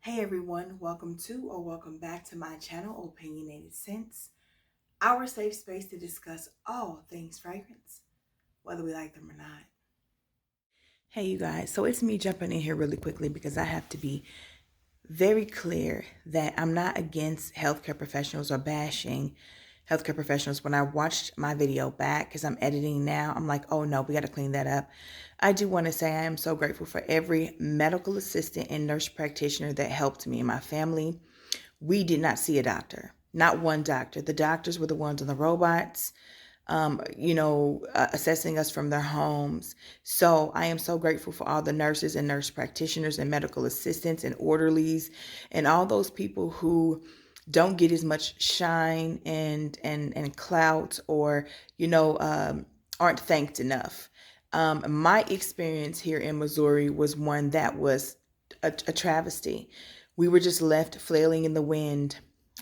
Hey everyone, welcome to or welcome back to my channel, Opinionated Scents, our safe space to discuss all things fragrance, whether we like them or not. Hey you guys, so it's me jumping in here really quickly because I have to be very clear that I'm not against healthcare professionals or bashing healthcare professionals. When I watched my video back, because I'm editing now, I'm like, oh no, we got to clean that up. I do want to say I am so grateful for every medical assistant and nurse practitioner that helped me and my family. We did not see a doctor, not one doctor. The doctors were the ones on the robots, assessing us from their homes. So I am so grateful for all the nurses and nurse practitioners and medical assistants and orderlies and all those people who don't get as much shine and clout or, aren't thanked enough. My experience here in Missouri was one that was a travesty. We were just left flailing in the wind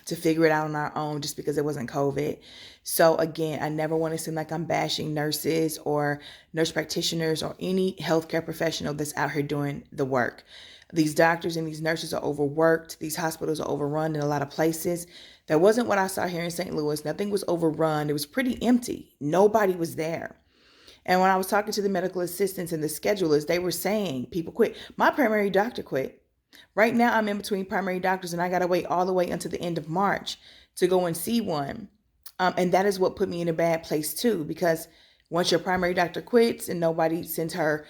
to figure it out on our own just because it wasn't COVID. So again, I never want to seem like I'm bashing nurses or nurse practitioners or any healthcare professional that's out here doing the work. These doctors and these nurses are overworked. These hospitals are overrun in a lot of places. That wasn't what I saw here in St. Louis. Nothing was overrun. It was pretty empty. Nobody was there. And when I was talking to the medical assistants and the schedulers, they were saying people quit. My primary doctor quit. Right now, I'm in between primary doctors and I got to wait all the way until the end of March to go and see one. And that is what put me in a bad place too, because once your primary doctor quits and nobody sends her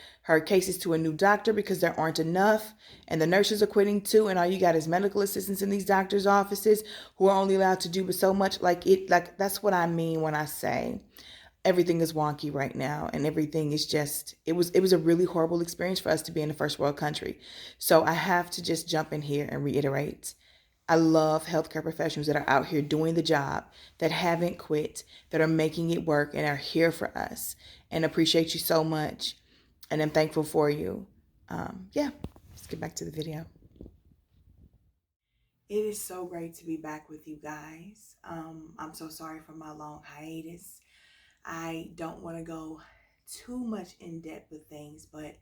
cases to a new doctor because there aren't enough, and the nurses are quitting too, and all you got is medical assistants in these doctors' offices who are only allowed to do but so much. Like that's what I mean when I say everything is wonky right now, and everything is just it was a really horrible experience for us to be in a first world country. So I have to just jump in here and reiterate, I love healthcare professionals that are out here doing the job, that haven't quit, that are making it work and are here for us, and appreciate you so much, and I'm thankful for you. Yeah, let's get back to the video. It is so great to be back with you guys. I'm so sorry for my long hiatus. I don't want to go too much in depth with things, but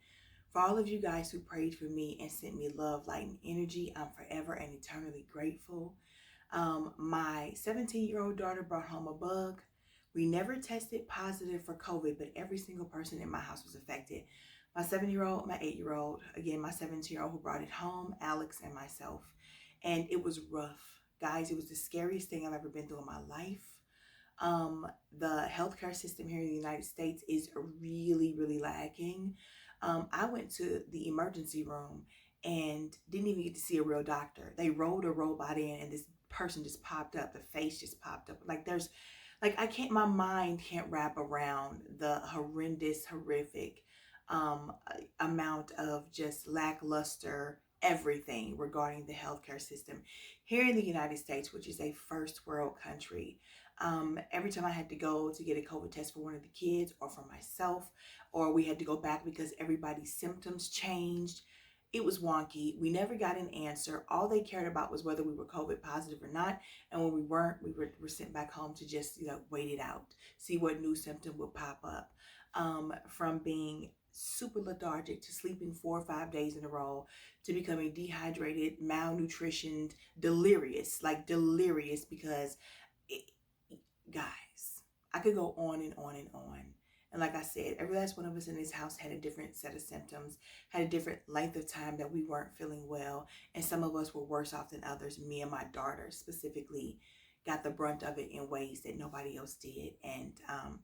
for all of you guys who prayed for me and sent me love, light, and energy, I'm forever and eternally grateful. My 17-year-old daughter brought home a bug. We never tested positive for COVID, but every single person in my house was affected. My 7-year-old, my 8-year-old, again, my 17-year-old who brought it home, Alex, and myself. And it was rough. Guys, it was the scariest thing I've ever been through in my life. The healthcare system here in the United States is really, really lacking. I went to the emergency room and didn't even get to see a real doctor. They rolled a robot in and this person just popped up. The face just popped up. My mind can't wrap around the horrific amount of just lackluster everything regarding the healthcare system here in the United States, which is a first world country. Every time I had to go to get a COVID test for one of the kids or for myself, or we had to go back because everybody's symptoms changed, it was wonky. We never got an answer. All they cared about was whether we were COVID positive or not. And when we weren't, we were sent back home to just, wait it out, see what new symptom would pop up. From being super lethargic to sleeping 4 or 5 days in a row to becoming dehydrated, malnutritioned, delirious because it, guys, I could go on and on and on. And like I said, every last one of us in this house had a different set of symptoms, had a different length of time that we weren't feeling well. And some of us were worse off than others. Me and my daughter specifically got the brunt of it in ways that nobody else did. And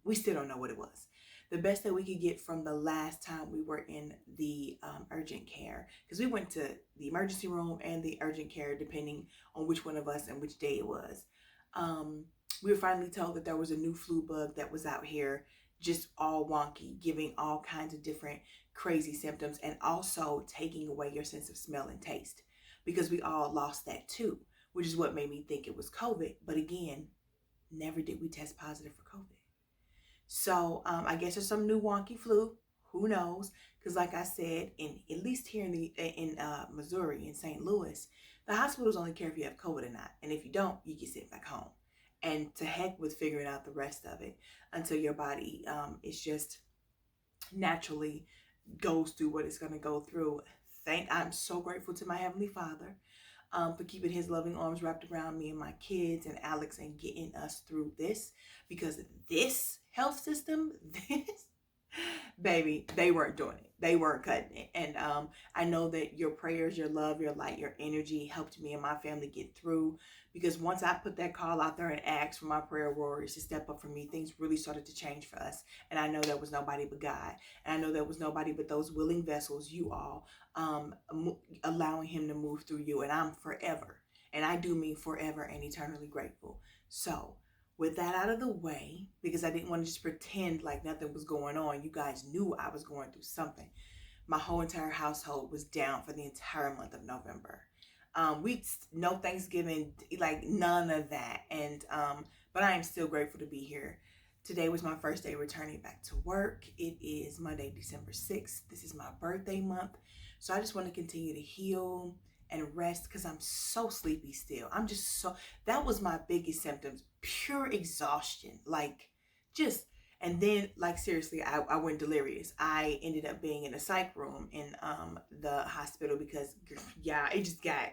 we still don't know what it was. The best that we could get from the last time we were in the urgent care, because we went to the emergency room and the urgent care, depending on which one of us and which day it was. We were finally told that there was a new flu bug that was out here, just all wonky, giving all kinds of different crazy symptoms, and also taking away your sense of smell and taste, because we all lost that too, which is what made me think it was COVID. But again, never did we test positive for COVID. So I guess there's some new wonky flu. Who knows? Because like I said, at least here in Missouri, in St. Louis, the hospitals only care if you have COVID or not, and if you don't, you get sent back home. And to heck with figuring out the rest of it until your body is just naturally goes through what it's going to go through. I'm so grateful to my Heavenly Father for keeping his loving arms wrapped around me and my kids and Alex and getting us through this, because this health system, this baby, they weren't doing it. They weren't cutting it. And I know that your prayers, your love, your light, your energy helped me and my family get through, because once I put that call out there and asked for my prayer warriors to step up for me, things really started to change for us. And I know there was nobody but God. And I know there was nobody but those willing vessels, you all, allowing him to move through you. And I'm forever, and I do mean forever and eternally grateful. So with that out of the way, because I didn't want to just pretend like nothing was going on, you guys knew I was going through something. My whole entire household was down for the entire month of November. We no Thanksgiving, like none of that. And but I am still grateful to be here. Today was my first day returning back to work. It is Monday, December 6th. This is my birthday month. So I just want to continue to heal and rest, because I'm so sleepy still. That was my biggest symptoms, pure exhaustion. Like, just, and then, like, seriously, I went delirious. I ended up being in a psych room in the hospital because, yeah, it just got,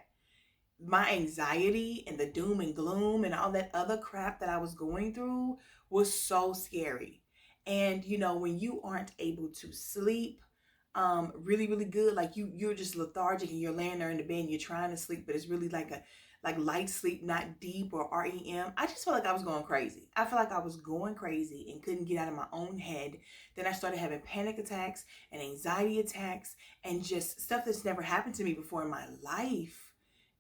my anxiety and the doom and gloom and all that other crap that I was going through was so scary. And you know, when you aren't able to sleep really really good, like you're just lethargic and you're laying there in the bed and you're trying to sleep, but it's really like a light sleep, not deep or REM. I just felt like I was going crazy. I felt like I was going crazy and couldn't get out of my own head. Then I started having panic attacks and anxiety attacks and just stuff that's never happened to me before in my life.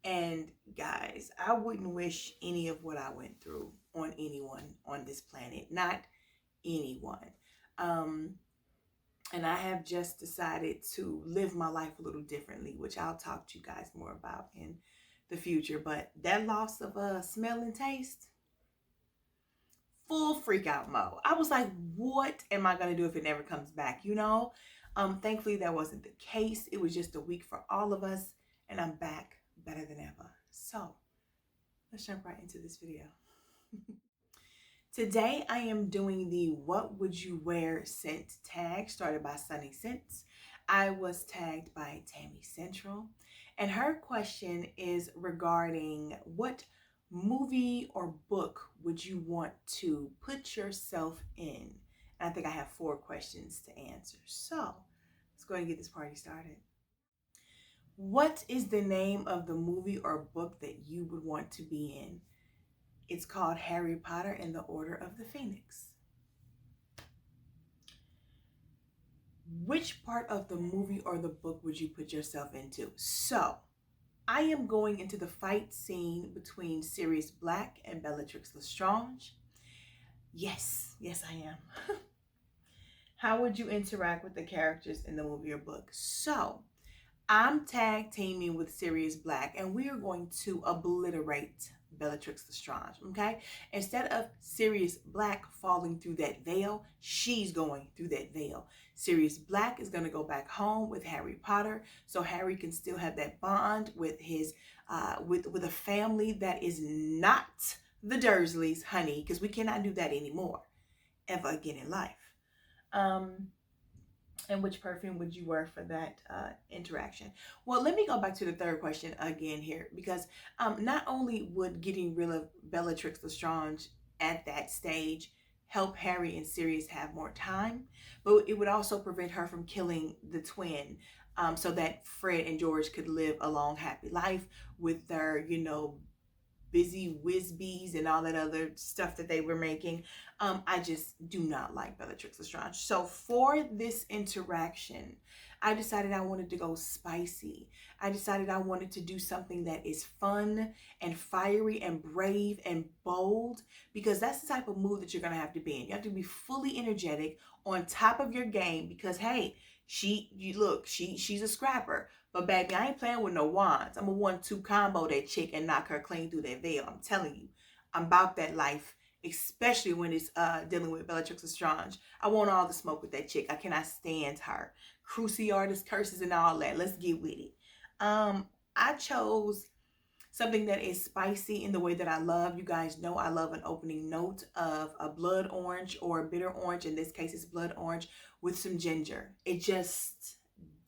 And guys, I wouldn't wish any of what I went through on anyone on this planet, not anyone. Um, and I have just decided to live my life a little differently, which I'll talk to you guys more about in the future. But that loss of smell and taste, full freak out mode. I was like, what am I going to do if it never comes back? You know, thankfully that wasn't the case. It was just a week for all of us, and I'm back better than ever. So let's jump right into this video. Today I am doing the what would you wear scent tag started by Sunny Scents. I was tagged by Tami Central, and her question is regarding what movie or book would you want to put yourself in? And I think I have 4 questions to answer. So let's go ahead and get this party started. What is the name of the movie or book that you would want to be in? It's called Harry Potter and the Order of the Phoenix. Which part of the movie or the book would you put yourself into? So, I am going into the fight scene between Sirius Black and Bellatrix Lestrange. Yes, I am. How would you interact with the characters in the movie or book? So, I'm tag teaming with Sirius Black, and we are going to obliterate Bellatrix Lestrange, okay? Instead of Sirius Black falling through that veil, she's going through that veil. Sirius Black is going to go back home with Harry Potter, so Harry can still have that bond with his with a family that is not the Dursleys, honey, because we cannot do that anymore, ever again in life. And which perfume would you wear for that interaction? Well, let me go back to the third question again here, because not only would getting rid of Bellatrix Lestrange at that stage help Harry and Sirius have more time, but it would also prevent her from killing the twin, so that Fred and George could live a long, happy life with their, you know, busy whiz-bees and all that other stuff that they were making. I just do not like Bellatrix Lestrange. So for this interaction, I decided I wanted to go spicy. I decided I wanted to do something that is fun and fiery and brave and bold, because that's the type of mood that you're going to have to be in. You have to be fully energetic, on top of your game, because hey, she's a scrapper. But baby, I ain't playing with no wands. I'm a 1-2 combo that chick and knock her clean through that veil. I'm telling you, I'm about that life, especially when it's dealing with Bellatrix Lestrange. I want all the smoke with that chick. I cannot stand her. Cruciatus curses and all that. Let's get with it. I chose something that is spicy in the way that I love. You guys know I love an opening note of a blood orange or a bitter orange. In this case, it's blood orange with some ginger. It just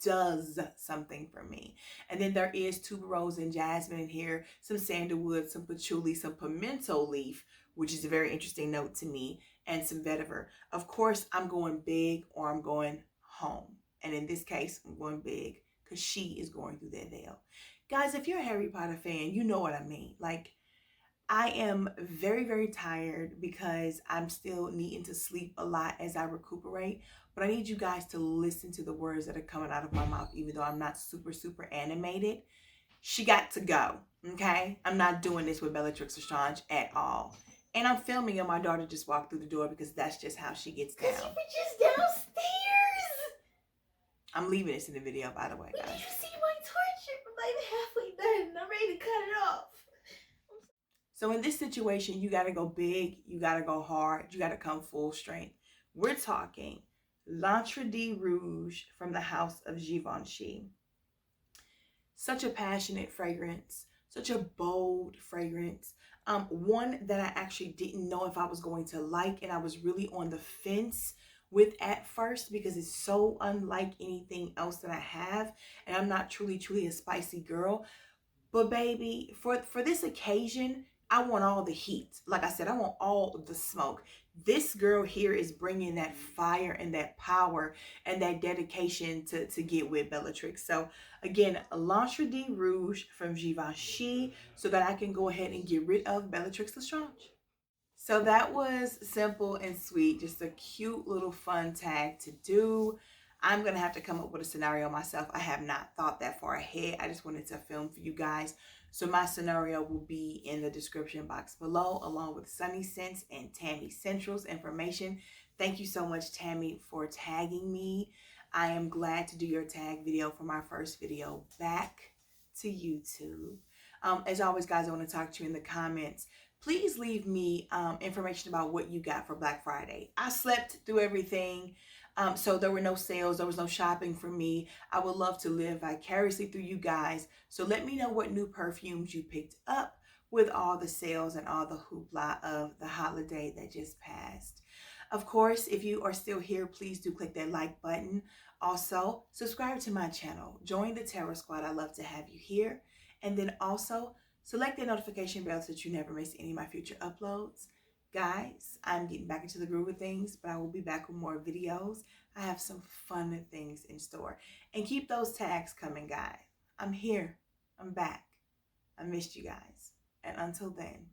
does something for me. And then there is tuberose and jasmine in here, some sandalwood, some patchouli, some pimento leaf, which is a very interesting note to me, and some vetiver. Of course, I'm going big or I'm going home. And in this case, I'm going big because she is going through that veil. Guys, if you're a Harry Potter fan, you know what I mean. Like, I am very, very tired because I'm still needing to sleep a lot as I recuperate. But I need you guys to listen to the words that are coming out of my mouth, even though I'm not super, super animated. She got to go, okay? I'm not doing this with Bellatrix Lestrange at all. And I'm filming and my daughter just walked through the door because that's just how she gets down. Because you were just downstairs. I'm leaving this in the video, by the way, guys. Did you see my torture? I'm not even halfway done and I'm ready to cut it off. So in this situation, you got to go big, you got to go hard, you got to come full strength. We're talking L'Entre de Rouge from the house of Givenchy. Such a passionate fragrance, such a bold fragrance. One that I actually didn't know if I was going to like, and I was really on the fence with at first because it's so unlike anything else that I have, and I'm not truly a spicy girl. But baby, for this occasion, I want all the heat. Like I said, I want all the smoke. This girl here is bringing that fire and that power and that dedication to get with Bellatrix. So again, L'Entre de Rouge from Givenchy, so that I can go ahead and get rid of Bellatrix Lestrange. So that was simple and sweet, just a cute little fun tag to do. I'm going to have to come up with a scenario myself. I have not thought that far ahead. I just wanted to film for you guys. So my scenario will be in the description box below, along with Sunny Scents and Tami Central's information. Thank you so much, Tami, for tagging me. I am glad to do your tag video for my first video back to YouTube. As always, guys, I want to talk to you in the comments. Please leave me information about what you got for Black Friday. I slept through everything. So there were no sales, there was no shopping for me. I would love to live vicariously through you guys. So let me know what new perfumes you picked up with all the sales and all the hoopla of the holiday that just passed. Of course, if you are still here, please do click that like button. Also, subscribe to my channel. Join the Terror Squad. I love to have you here. And then also, select the notification bell so that you never miss any of my future uploads. Guys, I'm getting back into the groove of things, but I will be back with more videos. I have some fun things in store. And keep those tags coming, guys. I'm here. I'm back. I missed you guys. And until then,